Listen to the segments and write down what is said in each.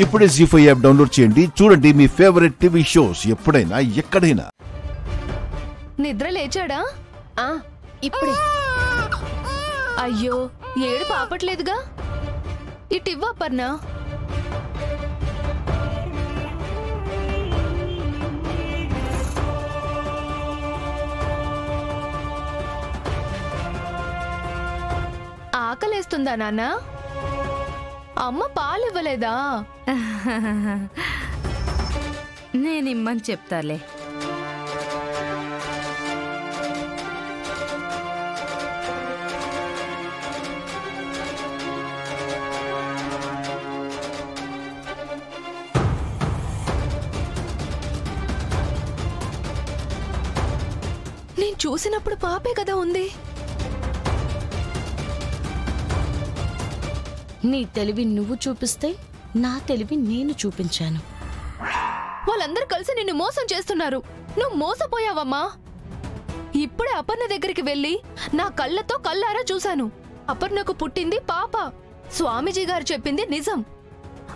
ఇప్పుడే జీ5 app download చేయండి. చూడండి మీ ఫేవరెట్ టీవీ షోస్ ఎప్పుడైనా ఎక్కడైనా. నిద్ర లేచాడా? ఇప్పుడే. అయ్యో, ఏడు పాపట్లేదుగా. ఇటివ్వు అపర్ణ. ఆకలేస్తుందా నాన్న? అమ్మ పాలివ్వలేదా? నేనిమ్మని చెప్తాలే. నేను చూసినప్పుడు పాపే కదా ఉంది. నీ తెలివి నువ్వు చూపిస్తే నా తెలివి నేను చూపించాను. వాళ్ళందరూ కలిసి నిన్ను మోసం చేస్తున్నారు. నువ్వు మోసపోయావమ్మా. ఇప్పుడే అపర్ణ దగ్గరికి వెళ్ళి నా కళ్ళతో కళ్ళారా చూశాను. అపర్ణకు పుట్టింది పాప. స్వామీజీ గారు చెప్పింది నిజం.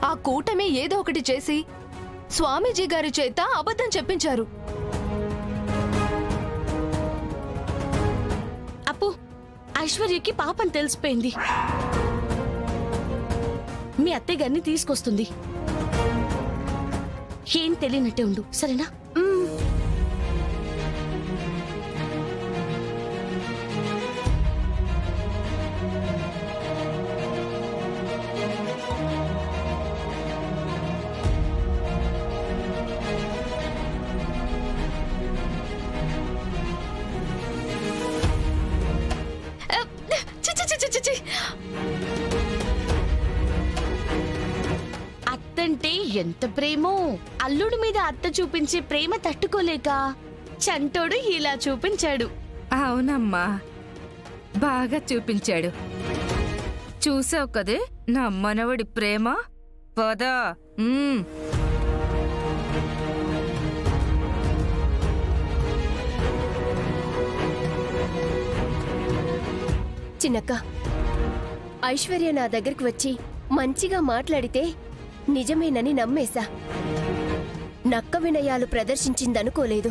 ఆ కూటమి ఏదో ఒకటి చేసి స్వామీజీ గారి చేత అబద్ధం చెప్పించారు. అప్పు, ఐశ్వర్యకి పాపని తెలిసిపోయింది. మీ అత్తయ్య గారిని తీసుకొస్తుంది. ఏం తెలియనట్టే ఉండు, సరేనా? అత్తంటే ఎంత ప్రేమో. అల్లుడి మీద అత్త చూపించే ప్రేమ తట్టుకోలేక చంటోడు ఇలా చూపించాడు. అవునమ్మా, బాగా చూపించాడు. చూసావు కదే నా మనవడి ప్రేమ. పదా. చిన్నక్క, ఐశ్వర్య నా దగ్గరికి వచ్చి మంచిగా మాట్లాడితే నిజమేనని నమ్మేశా. నక్క వినయాలు ప్రదర్శించిందనుకోలేదు.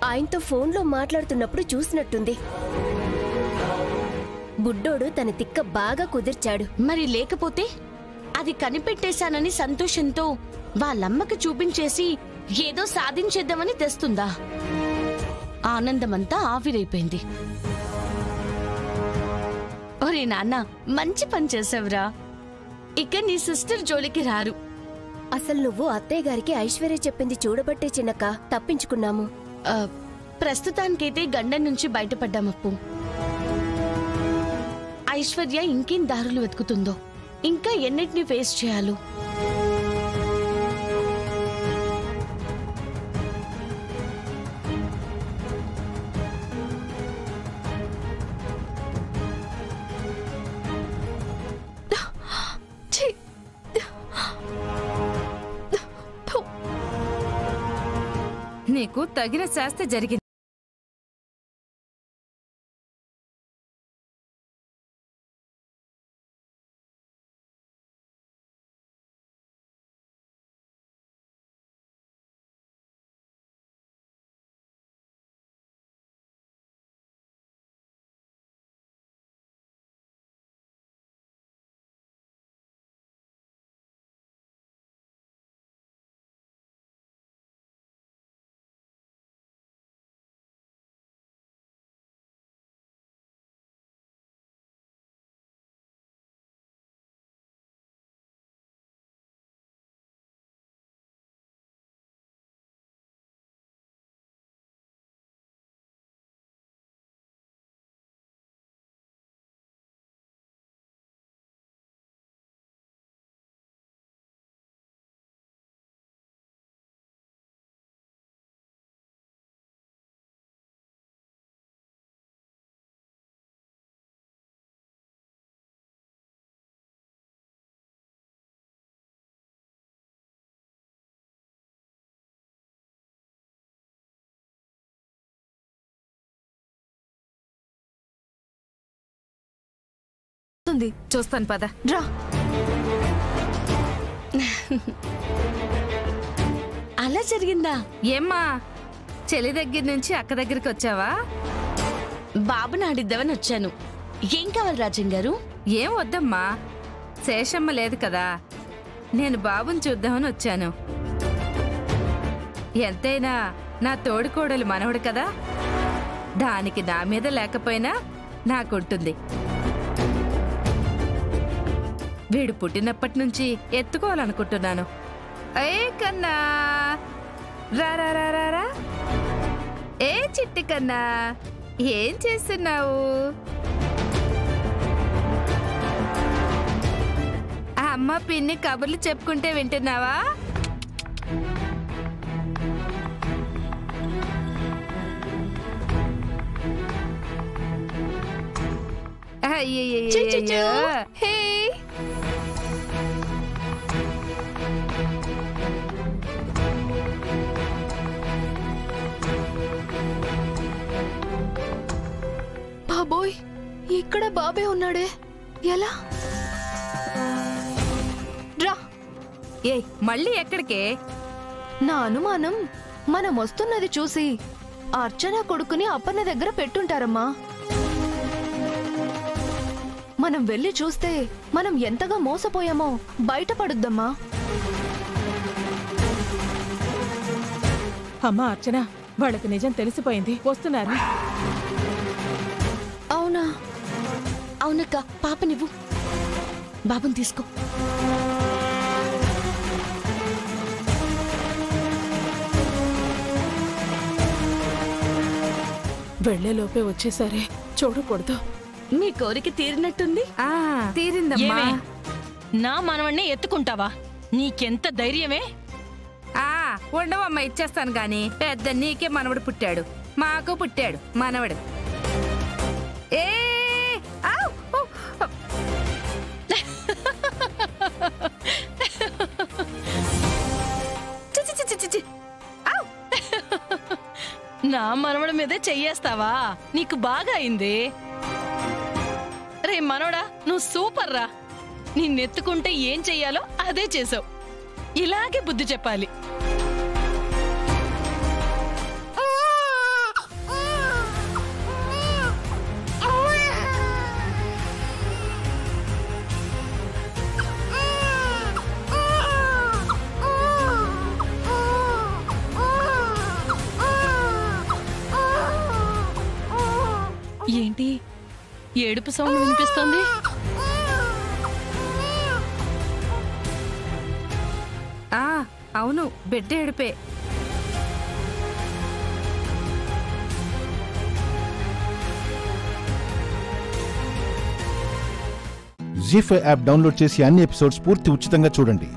ఆయనతో ఫోన్లో మాట్లాడుతున్నప్పుడు చూసినట్టుంది. బుడ్డోడు తన తిక్క బాగా కుదిర్చాడు. మరి లేకపోతే అది కనిపెట్టేశానని సంతోషంతో వాళ్ళమ్మకి చూపించేసి ఏదో సాధించేద్దామని తెస్తుందా? ఆనందమంతా ఆవిరైపోయింది. ఒరే నాన్న, మంచి పని చేసావురా. ఇక నీ సిస్టర్ జోలికి రారు. అసలు నువ్వు అత్తయ్య గారికి ఐశ్వర్య చెప్పింది చూడబట్టే చిన్నక్క తప్పించుకున్నాము. ప్రస్తుతానికైతే గండం నుంచి బయటపడ్డామప్పు. ఐశ్వర్య ఇంకేం దారులు వెతుకుతుందో, ఇంకా ఎన్నిటిని ఫేస్ చేయాలో. నీకు తగిన శాస్త్ర జరిగింది. చూస్తాను పద. రా. అలా జరిగిందా? ఏమ్మా చెల్లి దగ్గర నుంచి అక్క దగ్గరికి వచ్చావా? బాబుని ఆడిద్దామని వచ్చాను. ఏం కావాలి రాజంగారు? ఏం వద్దమ్మా, శేషమ్మ లేదు కదా, నేను బాబుని చూద్దామని వచ్చాను. ఎంతైనా నా తోడుకోడలు మనవడు కదా, దానికి నా మీద లేకపోయినా నాకుంటుంది. వీడు పుట్టినప్పటి నుంచి ఎత్తుకోవాలనుకుంటున్నాను. ఏ కన్నా రా రా రా రా రా. ఏ చిట్టి కన్నా ఏం చేస్తున్నావు? అమ్మ పిన్ని కబుర్లు చెప్పుకుంటే వింటున్నావా? అయ్యయ్యో హే బాబోయ్, ఇక్కడ బాబే ఉన్నాడే, ఎలా? రా. ఏ మళ్ళీ ఎక్కడికే? నా అనుమానం మనం వస్తున్నది చూసి అర్చన కొడుకుని అప్పన్న దగ్గర పెట్టుంటారమ్మా. మనం వెళ్ళి చూస్తే మనం ఎంతగా మోసపోయామో బయటపడుద్దమ్మా. అమ్మా అర్చన, వాళ్ళకి నిజం తెలిసిపోయింది, వస్తున్నారు. అవునా? అవునక్క, పాప నువ్వు బాబుని తీసుకో. వెళ్లేలోపే వచ్చేసరే, చూడకూడదు. మీ కోరిక తీరినట్టుంది. తీరిందమ్మా. ఏమే? నా మనవణ్ణి ఎత్తుకుంటావా? నీకెంత ధైర్యమే? ఉండవమ్మా, ఇచ్చేస్తాను గాని. పెద్ద నీకే మనవడు పుట్టాడు, మాకు పుట్టాడు మనవడు. ఏ నా మనవడి మీదే చెయ్యేస్తావా? నీకు బాగా అయింది. రే మనవడా, నువ్వు సూపర్ రా. నిన్నెత్తుకుంటే ఏం చెయ్యాలో అదే చేసావు. ఇలాగే బుద్ధి చెప్పాలి. ఏంటి ఏడుపు సౌండ్ వినిపిస్తోంది? అవును, బిడ్డ ఏడుపే. జీ5 యాప్ డౌన్లోడ్ చేసి అన్ని ఎపిసోడ్స్ పూర్తి ఉచితంగా చూడండి.